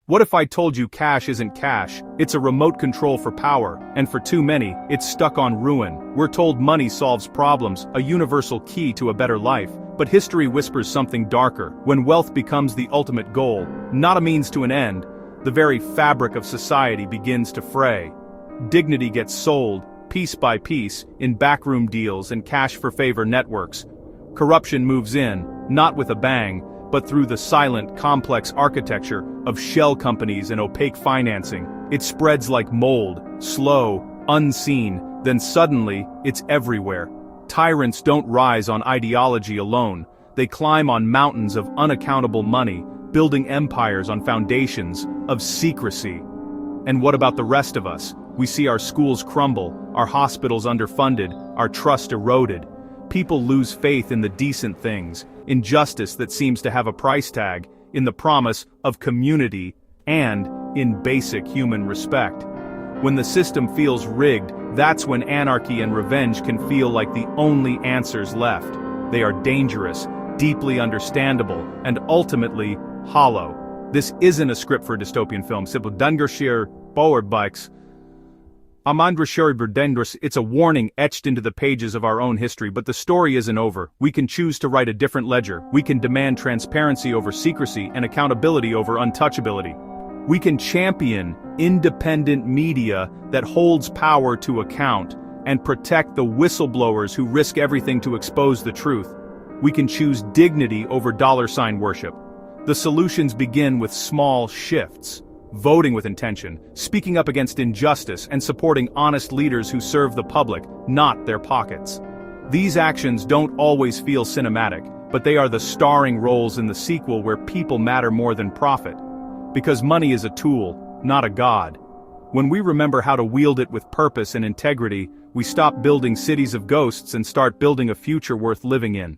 What if I told you cash isn't cash? It's a remote control for power, and for too many, it's stuck on ruin. We're told money solves problems, a universal key to a better life. But history whispers something darker. When wealth becomes the ultimate goal, not a means to an end, the very fabric of society begins to fray. Dignity gets sold, piece by piece, in backroom deals and cash-for-favor networks. Corruption moves in, not with a bang, but through the silent, complex architecture of shell companies and opaque financing. It spreads like mold, slow, unseen, then suddenly, it's everywhere. Tyrants don't rise on ideology alone. They climb on mountains of unaccountable money, building empires on foundations of secrecy. And what about the rest of us? We see our schools crumble, our hospitals underfunded, our trust eroded. People lose faith in the decent things, in justice that seems to have a price tag, in the promise of community, and in basic human respect. When the system feels rigged, that's when anarchy and revenge can feel like the only answers left. They are dangerous, deeply understandable, and ultimately hollow. This isn't a script for a dystopian film. It's a warning etched into the pages of our own history, but the story isn't over. We can choose to write a different ledger. We can demand transparency over secrecy and accountability over untouchability. We can champion independent media that holds power to account and protect the whistleblowers who risk everything to expose the truth. We can choose dignity over dollar sign worship. The solutions begin with small shifts. Voting with intention, speaking up against injustice, and supporting honest leaders who serve the public, not their pockets. These actions don't always feel cinematic, but they are the starring roles in the sequel where people matter more than profit. Because money is a tool, not a god. When we remember how to wield it with purpose and integrity, we stop building cities of ghosts and start building a future worth living in.